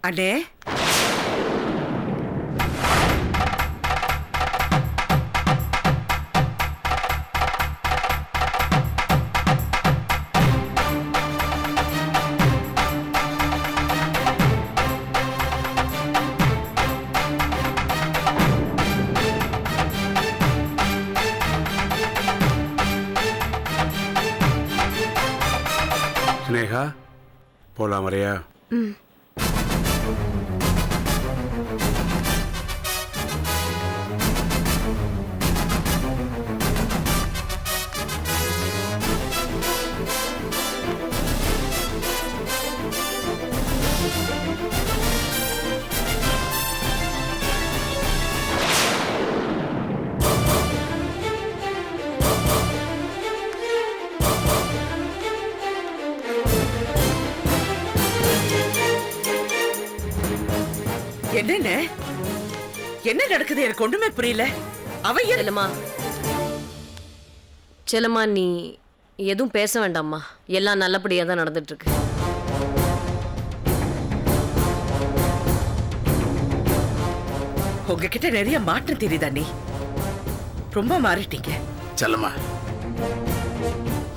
அண்ணே, ஸ்னேகா போலாம் வரையா? என்னண்ணே, என்ன நடக்குது எனக்கு ஒண்ணுமே புரியல. அவ செல்லம்மா, செல்லம்மா நீ எதுவும் பேச வேண்டாம்மா. எல்லாம் நல்லபடியா தான் நடந்துட்டு இருக்கு. உங்ககிட்ட நிறைய மாற்றம் தெரியுதா? நீ ரொம்ப மாறிட்டீங்க. செல்லம்மா,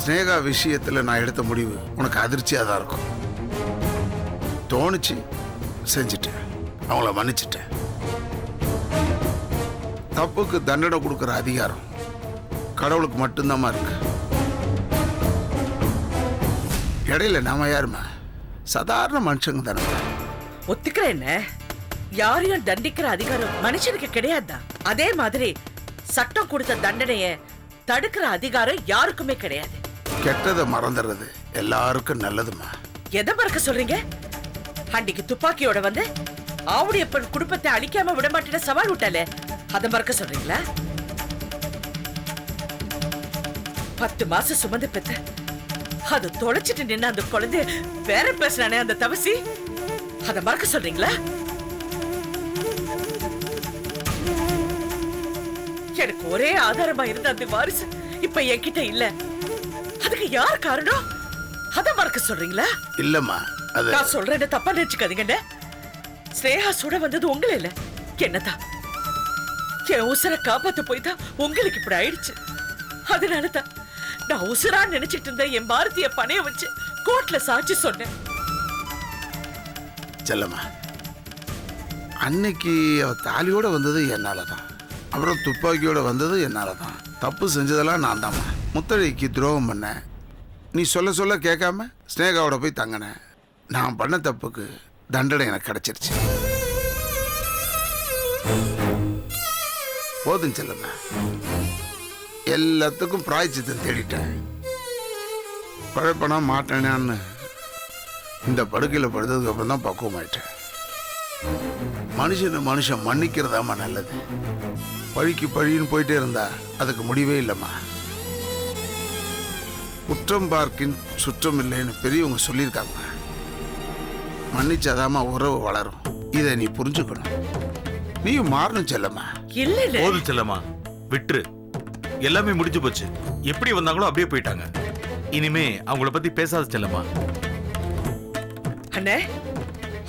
ஸ்னேகா விஷயத்துல நான் எடுத்த முடிவு உனக்கு அதிர்ச்சியா தான் இருக்கும். தோணுச்சு, செஞ்சுட்டேன், அவங்கள மன்னிச்சிட்டேன். தப்புக்கு தண்டனை கொடுக்கிற அதிகாரம் கடவுளுக்கு மட்டும்தான் இருக்கு. இடையில நாம யாருமா? சாதாரண மனுஷங்க தானே. ஒத்துக்கிறேன். என்ன யாரையும் தண்டிக்கிற அதிகாரம் மனுஷனுக்கு கிடையாதா? அதே மாதிரி சட்டம் கொடுத்த தண்டனைய தடுக்கிற அதிகாரம் யாருக்குமே கிடையாது. கெட்டதை மறந்துடுறது எல்லாருக்கும் நல்லதுமா. எதை மறக்க சொல்றீங்க? அன்னைக்கு துப்பாக்கியோட வந்து ஆவுடையப்பன் குடும்பத்தை அழிக்காம விட மாட்டேன்னு சவால் விட்டாலே, அதை மறக்க சொல்றீங்களா? 10 மாசம் சுமந்து பெத்த அது தொலைச்சிட்டு நின்ன அந்த குழந்தை வேற பேசுறானே அந்த தவசி, அதை மறக்க சொல்றீங்களா? எனக்கு ஒரே ஆதாரமா இருந்த அந்த வாரிசு இப்ப என்கிட்ட இல்ல. அதுக்கு யார் காரணம்? அதை மறக்க சொல்றீங்களா? இல்லம்மா, அது நான் சொல்றேன்னு தப்பா நினைச்சுக்காதீங்க. ஸ்னேகா சுட வந்தது உங்கள இல்ல, என்னதான். என் உசுரை காப்பாத்த போய் தான் உங்களுக்கு இப்படி ஆயிடுச்சு. அதனாலதான் நான் உசுரா நினைச்சிட்டு இருந்த என் பாரதிய பணைய வச்சு கோர்ட்ல சாட்சி சொன்னேன். செல்லம்மா, அன்னைக்கு அவ தாலியோட வந்தது என்னாலதான், அப்புறம் துப்பாக்கியோட வந்தது என்னாலதான். தப்பு செஞ்சதெல்லாம் நான் தாம்மா. முத்தழைக்கு துரோகம் பண்ண, நீ சொல்ல சொல்ல கேட்காம ஸ்னேகாவோட போய் தங்கினேன். நான் பண்ண தப்புக்கு தண்டனை எனக்கு கிடைச்சிருச்சு. போதும் செல்லம்மா, எல்லாத்துக்கும் பிராய்ச்சித்தம் தேடிட்டேன். பழப்பனா மாட்டேனான்னு இந்த படுக்கையில் படுத்ததுக்கு அப்புறம் தான் பக்குவமாயிட்டேன். மனுஷன் மன்னிக்கிறதாம்மா நல்லது. பழிக்கு பழின்னு போயிட்டே இருந்தா அதுக்கு முடிவே இல்லைம்மா. குற்றம் பார்க்கின் சுற்றம் இல்லைன்னு பெரியவங்க சொல்லியிருக்காங்க. மன்னிச்சாதாம்மா உறவு வளரும். இதை நீ புரிஞ்சுக்கணும். நீயும் மாறணும் செல்லம்மா. இல்ல போதும் செல்லம்மா, விட்டுரு. எல்லாமே முடிஞ்சு போச்சு. எப்படி வந்தாங்களோ அப்படியே போயிட்டாங்க. இனிமே அவங்கள பத்தி பேசாத செல்லம்மா. அண்ணே,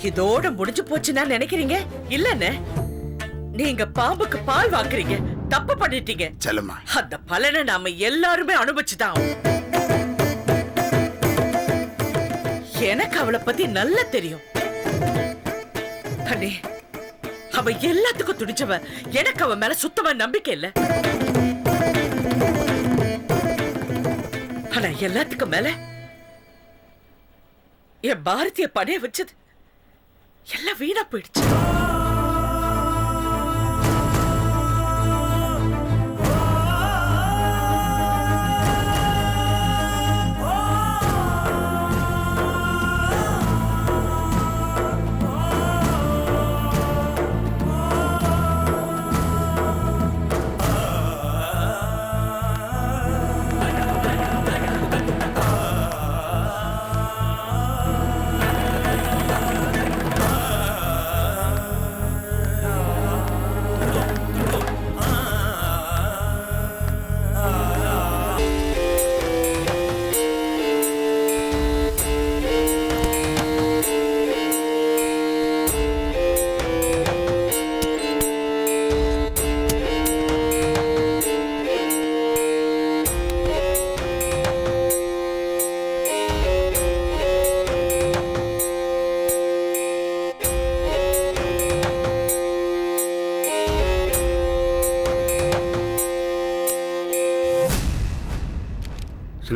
இதோட முடிஞ்சு போச்சுன்னா நினைக்கிறீங்க? இல்லண்ணே, நீங்க பாம்புக்கு பால் வாக்குறீங்க. தப்பு பண்ணிட்டீங்க செல்லம்மா. அந்த பலனை நாம எல்லாருமே அனுபவிச்சுதான். எனக்கு அவளை பத்தி நல்லா தெரியும். அண்ணே, அவ எல்லாத்துக்கும் துடிச்சவ. எனக்கு அவ மேல சுத்தமா நம்பிக்கை இல்ல. ஆனா எல்லாத்துக்கும் மேல என் பாரதிய பணைய வச்சது எல்லாம் வீணா போயிடுச்சு.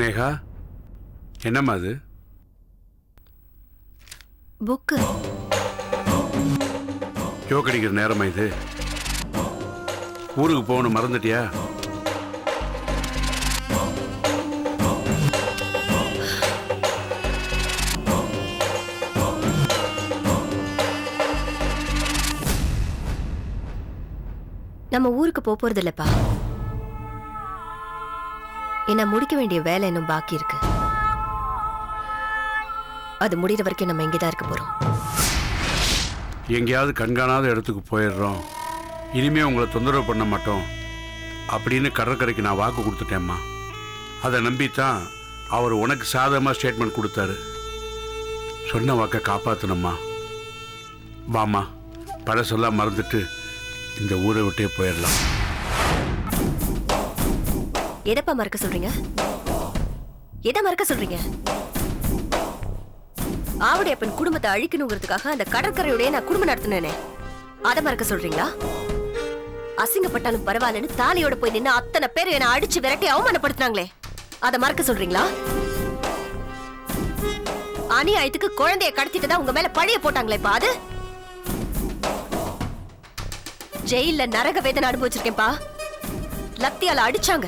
சினேகா, என்னம்மா அது? புக்கு. ஜோக் அடிக்கிற நேரமா இது? ஊருக்கு போகணும் மறந்துட்டியா? நம்ம ஊருக்கு போறது இல்லப்பா. என்ன முடிக்க வேண்டிய வேலை இன்னும் பாக்கி இருக்கு. அது முடிகிற வரைக்கும் நம்ம இங்கேதான் இருக்க போறோம். எங்கேயாவது கண்காணாத இடத்துக்கு போயிடுறோம், இனிமே உங்களை தொந்தரவு பண்ண மாட்டோம் அப்படின்னு கடற்கரைக்கு நான் வாக்கு கொடுத்துட்டேம்மா. அதை நம்பித்தான் அவர் உனக்கு சாதகமாக ஸ்டேட்மெண்ட் கொடுத்தாரு. சொன்ன வாக்கை காப்பாற்றணும்மா. வாம்மா, பழசெல்லாம் மறந்துட்டு இந்த ஊரை விட்டே போயிடலாம். எதப்பா மறக்க சொல்றீங்க? எதை மறக்க சொல்றீங்க? ஆவுடையப்பன் குடும்பத்தை அழிக்கணுங்கிறதுக்காக அந்த கடற்கரையோடய நான் குடும்பம் நடத்தினேனே, அதை மறக்க சொல்றீங்களா? அசிங்கப்பட்டாலும் பரவாயில்லன்னு தாலியோட போய் நின்று அத்தனை பேர் என்னை அடிச்சு விரட்டி அவமானப்படுத்தினாங்களே, அதை மறக்க சொல்றீங்களா? அநியாயத்துக்கு குழந்தைய கடத்திட்டு தான் உங்க மேல பழிய போட்டாங்களே, அது ஜெயில நரக வேதனை அனுபவிச்சிருக்கேன்பா. லத்தியால அடிச்சாங்க,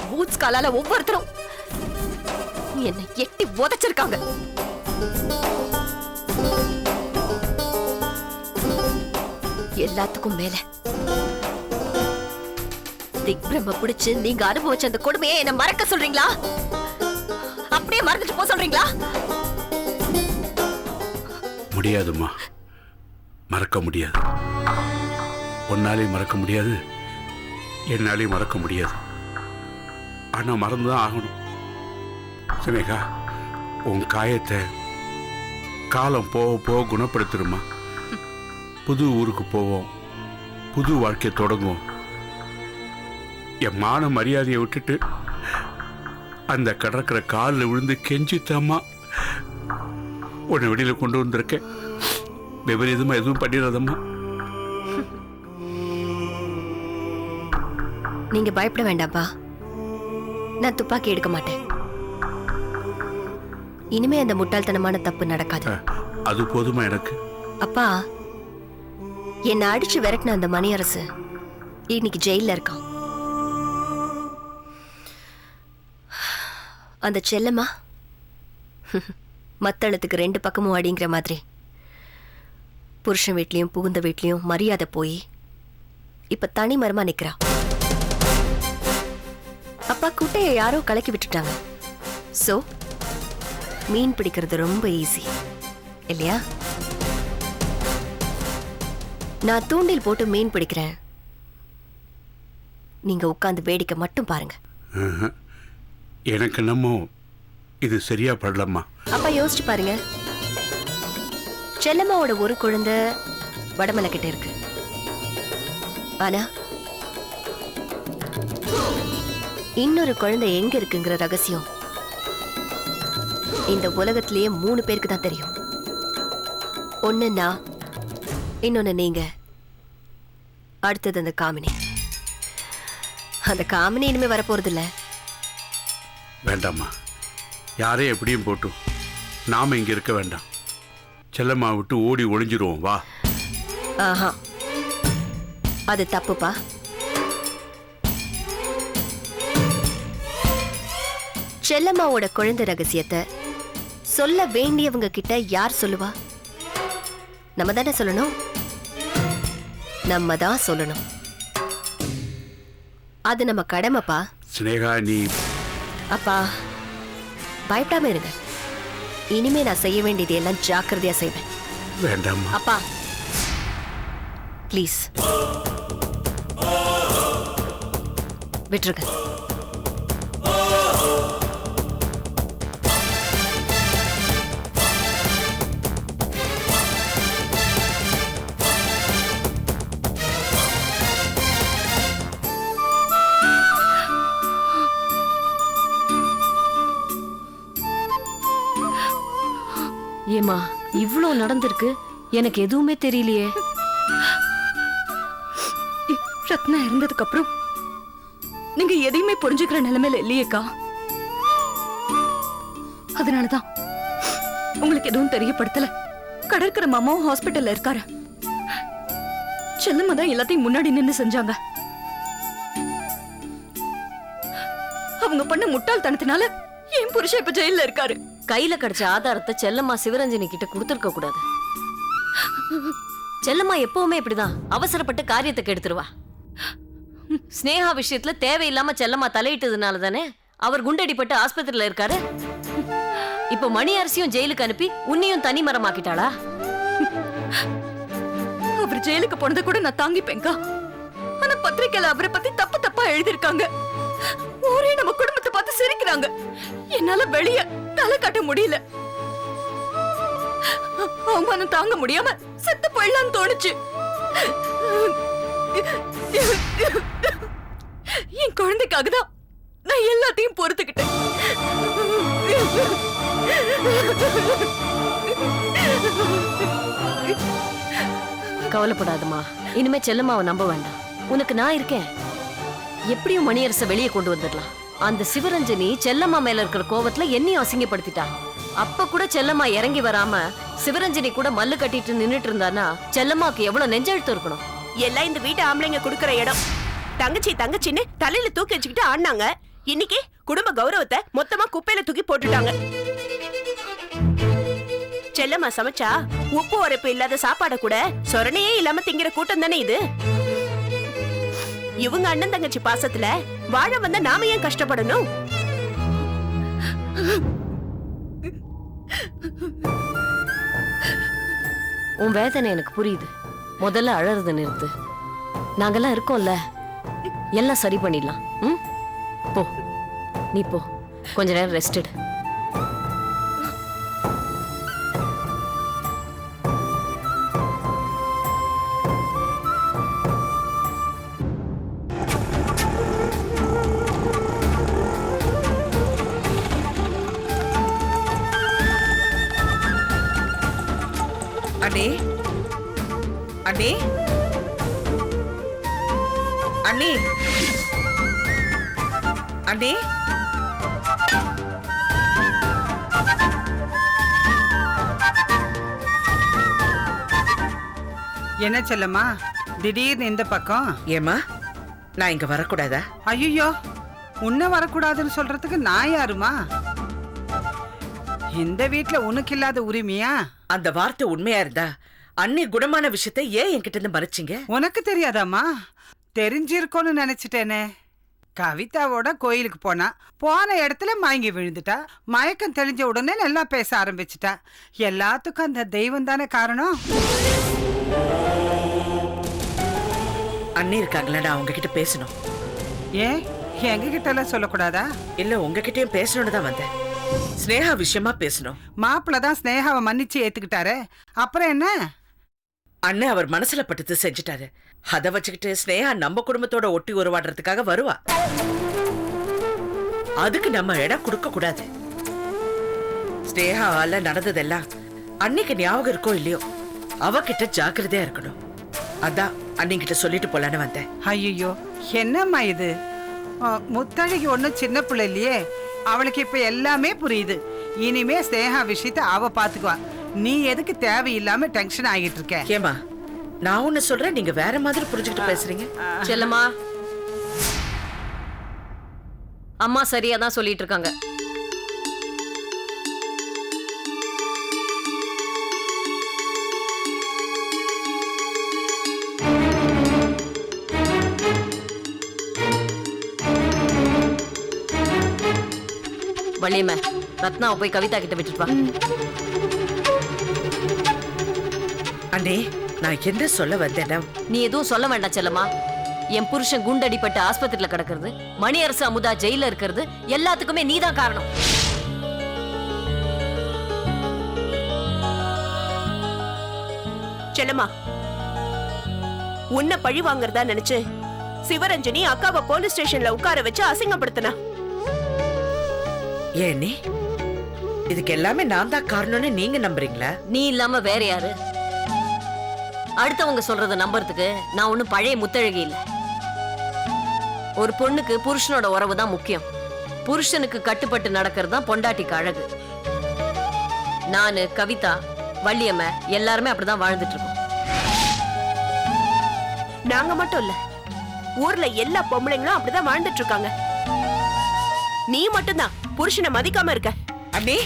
பூட்ஸ் காலால ஒவ்வொருத்தரும் என்னை எட்டி உதைச்சிருக்காங்க. எல்லாத்துக்கும் மேல திக்ரம பிடிச்சு நீங்க அனுபவிச்ச அந்த கொடுமையை என்ன மறக்க சொல்றீங்களா? அப்படியே மறந்துட்டு போக சொல்றீங்களா? முடியாதும்மா, மறக்க முடியாது. உன்னாலையும் மறக்க முடியாது, என்னாலையும் மறக்க முடியாது. ஆனால் மறந்துதான் ஆகணும். சினேகா, உன் காயத்தை காலம் போக போக குணப்படுத்திடுமா. புது ஊருக்கு போவோம், புது வாழ்க்கையை தொடங்குவோம். என் மான மரியாதையை விட்டுட்டு அந்த கடற்கரை காலில் விழுந்து கெஞ்சித்தாம்மா உன்னை வெளியில் கொண்டு வந்திருக்கேன். விபரீதமாக எதுவும் பண்ணிடாதம்மா. நீங்க பயப்பட வேண்டாம்ப்பா. நான் துப்பாக்கி எடுக்க மாட்டேன். இனிமே அந்த முட்டாள்தனமான தப்பு நடக்காது. அது போதுமா எனக்கு? அப்பா, என்னை அடிச்சு விரட்டின அந்த மணியரசு இன்னைக்கு ஜெயில இருக்கான். அந்த செல்லம்மா மத்தளத்துக்கு 2 பக்கமும் அடிங்கிற மாதிரி புருஷன் வீட்லயும் புகுந்த வீட்லயும் மரியாதை போய் இப்ப தனி மரமா நிக்கிறா. அப்பா, குட்டையை யாரோ கலக்கி விட்டுட்டாங்க. சோ மீன் பிடிக்கிறது ரொம்ப ஈஸி இல்லையா? நான் தூண்டில் போட்டு மீன் பிடிக்கிறேன், நீங்க உட்கார்ந்து வேடிக்கை மட்டும் பாருங்க. எனக்கு என்னமோ இது சரியா படலம்மா. அப்பா, யோசிச்சு பாருங்க. செல்லம்மாவோட ஒரு குழந்தை வடமலை கிட்ட இருக்கு. ஆனா இன்னொரு குழந்தை எங்க இருக்குங்கிற ரகசியம் இந்த உலகத்திலேயே 3 பேருக்கு தான் தெரியும். ஒன்னு நான், இன்னொன்னு நீங்க, அடுத்தது அந்த காமினி. அந்த காமினி இனிமே வரப்போறது இல்ல. வேண்டாம்மா, யாரையும் எப்படியும் போட்டும் நாம இங்க இருக்க வேண்டாம். செல்லம்மா விட்டு ஓடி ஒளிஞ்சிருவோம், வா. ஆஹா, அது தப்புப்பா. செல்லம்மாவோட குழந்தை ரகசியத்தை சொல்ல வேண்டியவங்க கிட்ட யார் சொல்லுவா? நம்ம தானே சொல்லணும். நம்ம தான் சொல்லணும். அது நம்ம கடமைப்பா. சினேகா, நீ அப்பா, பயப்படாம இருங்க. இனிமே நான் செய்ய வேண்டியது எல்லாம் ஜாக்கிரதையா செய்வேன். வேண்டாம்மா. அப்பா ப்ளீஸ் விட்டுருங்க. ஏமா இவ்ளோ நடந்திருக்கு, எனக்கு எதுவுமே தெரியலையே. ரத்னா இருந்ததுக்கு அப்புறம் நீங்க எதையுமே புரிஞ்சுக்கிற நிலைமையில இல்லையேக்கா. அதனாலதான் உங்களுக்கு எதுவும் தெரியப்படுத்தல. கடற்கரை மாமாவும் ஹாஸ்பிட்டல்ல இருக்காரு. செல்லம்மா தான் எல்லாத்தையும் முன்னாடி நின்னு செஞ்சாங்க. அவங்க பண்ண முட்டாள்தனத்தினால என் புருஷன் இப்ப ஜெயில்ல இருக்காரு. கையில கிடைச்ச ஆதாரத்தை செல்லம்மா சிவரஞ்சனி கிட்ட கொடுத்துருக்க கூடாது. செல்லம்மா எப்பவுமே இப்படிதான் அவசரப்பட்டு காரியத்தை கெடுத்துருவா. ஸ்னேகா விஷயத்துல தேவையில்லாம செல்லம்மா தலையிட்டதுனால தானே அவர் குண்டடிப்பட்டு ஆஸ்பத்திரியில இருக்காரு. இப்ப மணி அரசியும் ஜெயிலுக்கு அனுப்பி உன்னையும் தனி மரமாக்கிட்டாளா? அவர் ஜெயிலுக்கு போனதை கூட நான் தாங்கிப்பேன்க்கா. ஆனா பத்திரிக்கையில அவரை பத்தி தப்பு தப்பா எழுதிருக்காங்க. ஊரே நம்ம குடும்பத்தை பார்த்து சிரிக்கிறாங்க. என்னால வெளிய தலை காட்ட முடியல. அவமானம் தாங்க முடியாம செத்து போயிடலான்னு தோணுச்சு. என் குழந்தைக்காக தான் நான் எல்லாத்தையும் பொறுத்துக்கிட்டேன். கவலைப்படாதம்மா, இனிமே செல்லம்மாவை நம்ப வேண்டாம். உனக்கு நான் இருக்கேன். எப்படியும் மணியரச வெளியே கொண்டு வந்துடலாம். அந்த சிவரஞ்சனி செல்லம்மா மேல இருக்கிற கோவத்துல என்னையும் அசிங்கப்படுத்திட்டா. அப்ப கூட செல்லம்மா இறங்கி வராம சிவரஞ்சனி கூட மல்லு கட்டிட்டு நின்னுட்டு இருந்தானா செல்லம்மாக்கு எவ்வளவு நெஞ்செழுத்தம் இருக்கணும். எல்லாம் இந்த வீட்டு ஆம்பளைங்க குடுக்கற இடம். தங்கச்சி தங்கச்சின்னு தலையில தூக்கி வச்சுக்கிட்டு ஆடினாங்க. இன்னைக்கு குடும்ப கௌரவத்தை மொத்தமா குப்பையில தூக்கி போட்டுட்டாங்க. செல்லம்மா சமைச்சா உப்பு உரைப்பு இல்லாத சாப்பாட கூட சொரணையே இல்லாம திங்கிற கூட்டம் தானே இது. இவங்க அண்ணன் தங்கச்சி பாசத்துல வாழ வந்த நாம ஏன் கஷ்டப்படணும்? உன் வேதனை எனக்கு புரியுது. முதல்ல அழறத நிறுத்து. நாங்கெல்லாம் இருக்கோம்ல, எல்லாம் சரி பண்ணிடலாம். ம், போ, நீ போ, கொஞ்ச நேரம் ரெஸ்ட் எடு. அண்ணே, அண்ணே, அண்ணே, அண்ணே, என்ன செல்லம்மா திடீர்னு இந்த பக்கம்? ஏமா நான் இங்க வரக்கூடாதா? ஐயோ, உன்ன வரக்கூடாதுன்னு சொல்றதுக்கு நான் யாருமா? இந்த வீட்ல உனக்கு இல்லாத உரிமையா? அந்த வார்த்தை உண்மையா இருந்தா அண்ணி குணமான விஷயத்தை ஏன் என்கிட்ட இருந்து மறைச்சிங்க? உனக்கு தெரியாதாம்மா? தெரிஞ்சிருக்கோன்னு நினைச்சிட்டேனே. கவிதாவோட கோயிலுக்கு போன இடத்துல மயங்கி விழுந்துட்டா. மயக்கம் தெளிஞ்ச உடனே நல்லா பேச ஆரம்பிச்சுட்டா. எல்லாத்துக்கும் அந்த தெய்வம் தானே காரணம். அண்ணி இருக்காங்களா, நான் உங்ககிட்ட பேசணும். ஏன் எங்க கிட்ட எல்லாம் சொல்லக்கூடாதா? இல்ல, உங்ககிட்டயும் பேசணும்னு தான் வந்தேன். ஸ்னேகா விஷயமா பேசணும். மாப்பிள்ள தான் ஸ்னேகாவை மன்னிச்சு ஏத்துக்கிட்டாரு. அப்புறம் என்ன? அண்ணன் அவர் மனசுல பட்டது செஞ்சுட்டாரு. அத வச்சுக்கிட்டு ஸ்னேகா நம்ம குடும்பத்தோட ஒட்டி உருவாடுறதுக்காக வருவா. அதுக்கு நம்ம இடம் கொடுக்க கூடாது. ஸ்னேகாவால நடந்ததெல்லாம் அன்னைக்கு ஞாபகம் இருக்கோ இல்லையோ, அவகிட்ட ஜாக்கிரதையா இருக்கணும். அதான் அன்னிக்கிட்ட சொல்லிட்டு போலான்னு வந்தேன். ஐயோ, என்னம்மா இது? முத்தழகி ஒன்னும் சின்ன பிள்ளை இல்லையே. அவளுக்கு இப்ப எல்லாமே புரியுது. இனிமே ஸ்னேகா விஷயத்தை அவ பாத்துக்குவா. நீ எதுக்கு தேவையில்லாம டென்ஷன் ஆகிட்டு இருக்க? ஏமா, நான் ஒண்ணு சொல்றேன், நீங்க வேற மாதிரி புரிஞ்சுக்கிட்டு பேசுறீங்க. செல்லம்மா, அம்மா சரியா தான் சொல்லிட்டு இருக்காங்க. வள்ளியம்மா, ரத்னாவை போய் கவிதா கிட்ட விட்டுப்பா. அண்ணே, நான் என்ன சொல்ல வந்தேன்னா, நீ எதுவும் சொல்ல வேண்டாம் செல்லம்மா. என் புருஷன் குண்டடிப்பட்டு ஆஸ்பத்திரியில கிடக்கிறது, மணியரசு அமுதா ஜெயில இருக்கிறது எல்லாத்துக்குமே நீதான் காரணம். செல்லம்மா, உன்னை பழி வாங்குறதா நினைச்சு சிவரஞ்சனி அக்காவை போலீஸ் ஸ்டேஷன்ல உட்கார வச்சு அசிங்கப்படுத்தினா. ஏன்னே, இதுக்கு எல்லாமே நான் தான் காரணம்னு நீங்க நம்புறீங்களா? நீ இல்லாம வேற யாரு? அடுத்தவங்க சொல்றத நம்புறதுக்கு நான் ஒண்ணும் பழைய முத்தழகி இல்ல. ஒரு பொண்ணுக்கு புருஷனோட உறவு தான் முக்கியம். புருஷனுக்கு கட்டுப்பட்டு நடக்கிறது தான் பொண்டாட்டிக்கு அழகு. நானு கவிதா வள்ளியம்மை எல்லாருமே அப்படிதான் வாழ்ந்துட்டு இருக்கோம். நாங்க மட்டும் இல்ல, ஊர்ல எல்லா பொம்பளைங்களும் அப்படிதான் வாழ்ந்துட்டு இருக்காங்க. நீ மட்டும்தான் புருஷனை மதிக்காம இருக்க. அண்ணி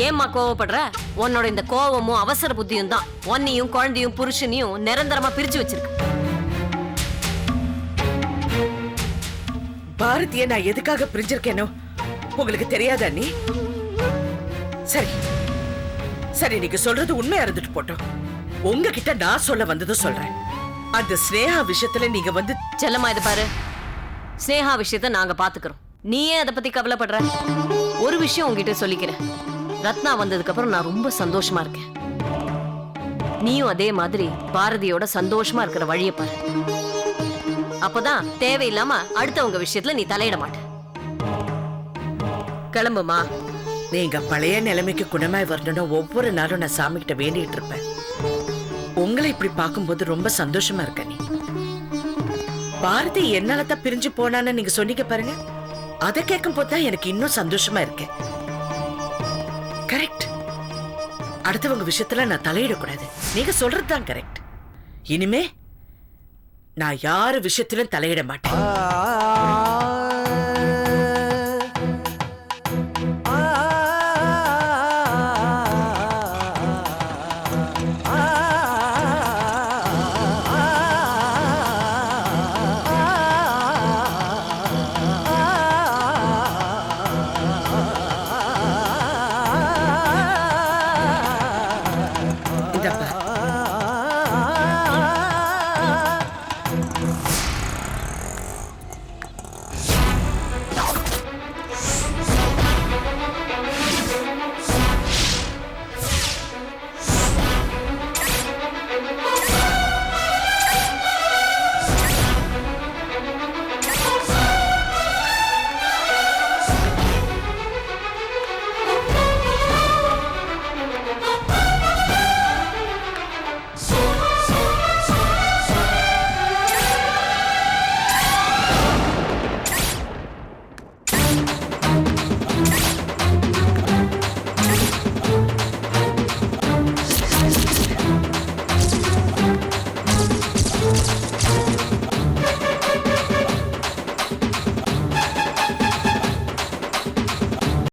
ஏம்மா கோவப்படுற? உன்னோட இந்த கோவமும் அவசர புத்தியும் தான் உன்னையும் குழந்தையும் புருஷனையும் நிரந்தரமா பிரிச்சு வச்சிருக்கு. பாரதிய நான் எதுக்காக பிரிஞ்சிருக்கேனோ உங்களுக்கு தெரியாதா அண்ணி? சரி சரி, நீங்க சொல்றது உண்மையா இருந்துட்டு போட்டோம். உங்ககிட்ட நான் சொல்ல வந்தது சொல்றேன். அந்த ஸ்னேகா விஷயத்துல நீங்க வந்து செல்லம்மா இது பாரு, ஸ்னேகா விஷயத்த நாங்க பாத்துக்கிறோம். நீயே அதை பத்தி கவலைப்படுற? ஒரு விஷயம் உங்ககிட்ட சொல்லிக்கிறேன். ரத்னா வந்ததுக்கு அப்புறம் நான் ரொம்ப சந்தோஷமா இருக்கேன். நீயும் அதே மாதிரி பாரதியோட சந்தோஷமா இருக்கிற வழியை பாரு. அப்பதான் தேவையில்லாம அடுத்தவங்க விஷயத்துல நீ தலையிட மாட்ட. கிளம்புமா. நீங்க பழைய நிலைமைக்கு குணமாய் வரணும்னு ஒவ்வொரு நாளும் நான் சாமி கிட்ட வேண்டிட்டு இருப்பேன். உங்களை இப்படி பார்க்கும்போது ரொம்ப சந்தோஷமா இருக்க. நீ பாரதி என்னாலதான் பிரிஞ்சு போனான்னு நீங்க சொன்னீங்க பாருங்க, அதை கேட்கும் போதுதான் எனக்கு இன்னும் சந்தோஷமா இருக்கேன். கரெக்ட். அடுத்தவங்க விஷயத்துல நான் தலையிடக்கூடாது. நீங்க சொல்றதுதான் கரெக்ட். இனிமே நான் யாரு விஷயத்திலும் தலையிட மாட்டேன்.